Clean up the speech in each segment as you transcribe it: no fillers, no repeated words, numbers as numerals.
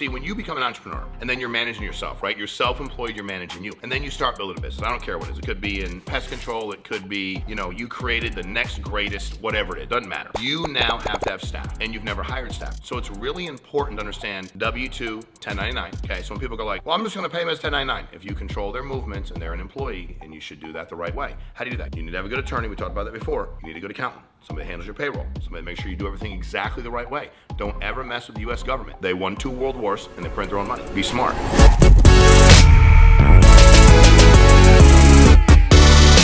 See, when you become an entrepreneur and then you're managing yourself, right? You're self-employed, you're managing you. And then you start building a business. I don't care what it is. It could be in pest control. It could be, you created the next greatest, whatever it is. Doesn't matter. You now have to have staff and you've never hired staff. So it's really important to understand W-2, 1099. Okay, so when people go like, well, I'm just gonna pay them as 1099. If you control their movements and they're an employee, and you should do that the right way. How do you do that? You need to have a good attorney. We talked about that before. You need a good accountant. Somebody that handles your payroll. Somebody that makes sure you do everything exactly the right way. Don't ever mess with the US government. They won 2 world wars and they print their own money. Be smart.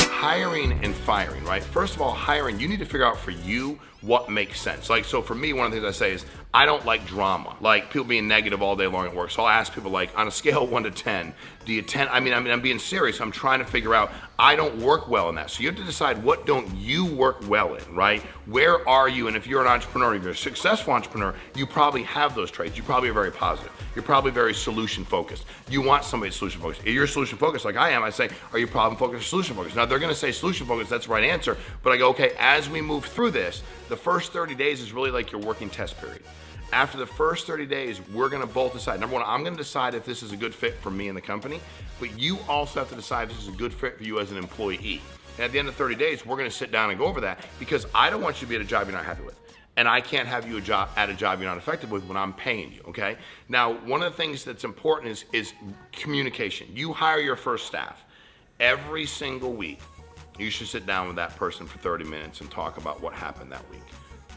Hiring and firing, right? First of all, hiring, you need to figure out for you what makes sense. Like, so for me, one of the things I say is, I don't like drama. Like people being negative all day long at work. So I'll ask people like, on a scale of 1 to 10, do you 10? I'm being serious. I'm trying to figure out, I don't work well in that. So you have to decide, what don't you work well in, right? Where are you? And if you're an entrepreneur, if you're a successful entrepreneur, you probably have those traits. You probably are very positive. You're probably very solution focused. You want somebody solution focused. If you're solution focused like I am, I say, are you problem focused or solution focused? Now they're gonna say solution focused, that's the right answer. But I go, okay, as we move through this, the first 30 days is really like your working test period. After the first 30 days, we're gonna both decide. Number one, I'm gonna decide if this is a good fit for me and the company, but you also have to decide if this is a good fit for you as an employee. And at the end of 30 days, we're gonna sit down and go over that, because I don't want you to be at a job you're not happy with. And I can't have you at a job you're not effective with when I'm paying you, okay? Now, one of the things that's important is communication. You hire your first staff. Every single week, you should sit down with that person for 30 minutes and talk about what happened that week.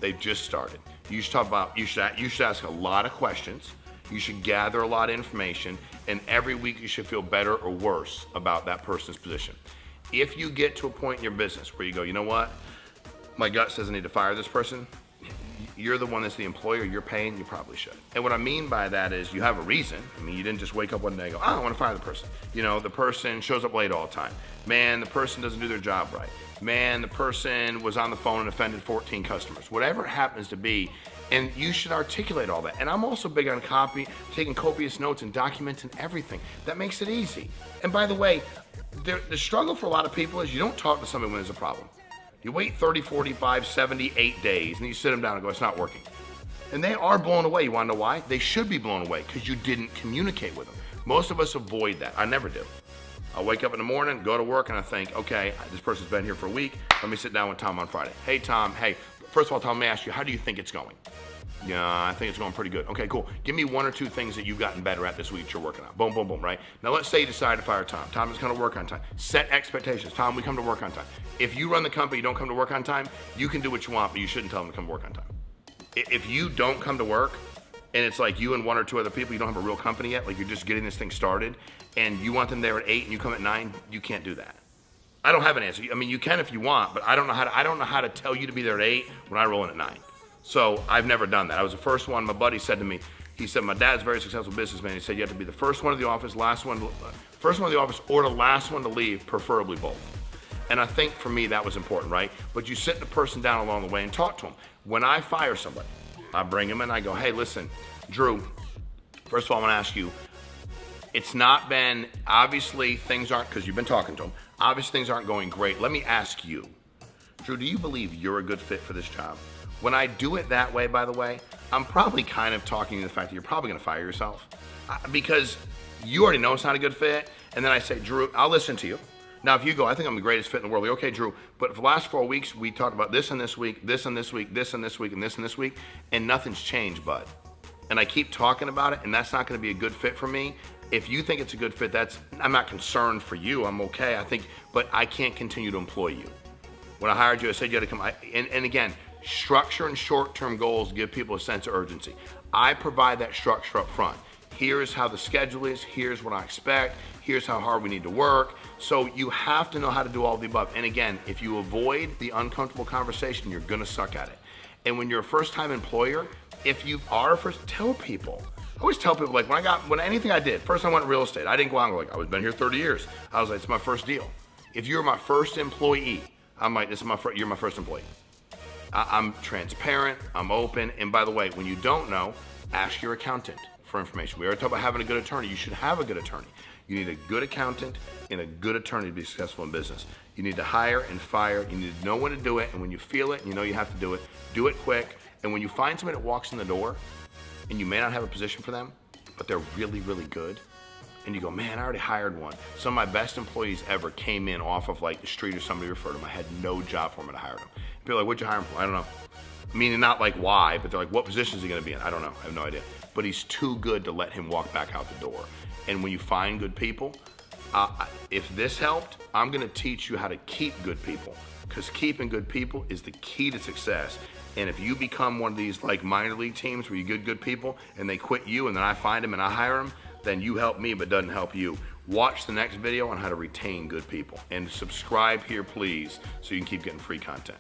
They've just started. You should talk about, you should ask a lot of questions. You should gather a lot of information, and every week you should feel better or worse about that person's position. If you get to a point in your business where you go, you know what? My gut says I need to fire this person. You're the one that's the employer, you're paying, you probably should. And what I mean by that is you have a reason. I mean, you didn't just wake up one day and go, oh, I want to fire the person. The person shows up late all the time. Man, the person doesn't do their job right. Man, the person was on the phone and offended 14 customers. Whatever it happens to be, and you should articulate all that. And I'm also big on taking copious notes and documenting everything. That makes it easy. And by the way, the struggle for a lot of people is you don't talk to somebody when there's a problem. You wait 30, 45, 78 days, and you sit them down and go, it's not working. And they are blown away. You wanna know why? They should be blown away, because you didn't communicate with them. Most of us avoid that. I never do. I wake up in the morning, go to work, and I think, okay, this person's been here for a week. Let me sit down with Tom on Friday. Hey, Tom, first of all, Tom, let me ask you, how do you think it's going? Yeah, I think it's going pretty good. Okay, cool. Give me 1 or 2 things that you've gotten better at this week that you're working on. Boom, boom, boom, right? Now let's say you decide to fire Tom. Tom is gonna work on time. Set expectations. Tom, we come to work on time. If you run the company, you don't come to work on time, you can do what you want, but you shouldn't tell them to come to work on time. If you don't come to work, and it's like you and 1 or 2 other people, you don't have a real company yet, like you're just getting this thing started, and you want them there at 8 and you come at 9, you can't do that. I don't have an answer. I mean, you can if you want, but I don't know how to tell you to be there at 8 when I roll in at 9. So I've never done that. I was the first one. My buddy said to me, he said, my dad's a very successful businessman. He said, you have to be the first one of the office, first one of the office, or the last one to leave, preferably both. And I think for me, that was important, right? But you sit the person down along the way and talk to them. When I fire somebody, I bring them in, I go, hey, listen, Drew, first of all, I want to ask you, it's not been, obviously things aren't, because you've been talking to them, obviously things aren't going great. Let me ask you, Drew, do you believe you're a good fit for this job? When I do it that way, by the way, I'm probably kind of talking to the fact that you're probably gonna fire yourself, because you already know it's not a good fit. And then I say, Drew, I'll listen to you. Now, if you go, I think I'm the greatest fit in the world. Okay, Drew, but for the last 4 weeks, we talked about this and this week, this and this week, this and this week, and this and this week, and nothing's changed, bud. And I keep talking about it, and that's not gonna be a good fit for me. If you think it's a good fit, I'm not concerned for you, I'm okay, but I can't continue to employ you. When I hired you, I said you had to come, and again, structure and short-term goals give people a sense of urgency. I provide that structure up front. Here's how the schedule is, here's what I expect, here's how hard we need to work. So you have to know how to do all of the above. And again, if you avoid the uncomfortable conversation, you're gonna suck at it. And when you're a first-time employer, if you are first, tell people. I always tell people, like when anything I did, first I went in real estate, I didn't go out and go like, I've been here 30 years. I was like, it's my first deal. If you're my first employee, I'm like, you're my first employee. I'm transparent, I'm open, and by the way, when you don't know, ask your accountant for information. We already talked about having a good attorney. You should have a good attorney. You need a good accountant and a good attorney to be successful in business. You need to hire and fire. You need to know when to do it, and when you feel it, and you know you have to do it quick. And when you find somebody that walks in the door, and you may not have a position for them, but they're really, really good. And you go, man, I already hired one. Some of my best employees ever came in off of like the street or somebody referred them. I had no job for them and I hired them. People are like, what'd you hire him for? I don't know. Meaning not like why, but they're like, what position is he gonna be in? I don't know, I have no idea. But he's too good to let him walk back out the door. And when you find good people, if this helped, I'm gonna teach you how to keep good people, because keeping good people is the key to success. And if you become one of these like minor league teams where you get good people and they quit you and then I find them and I hire them, then you help me but doesn't help you. Watch the next video on how to retain good people and subscribe here please so you can keep getting free content.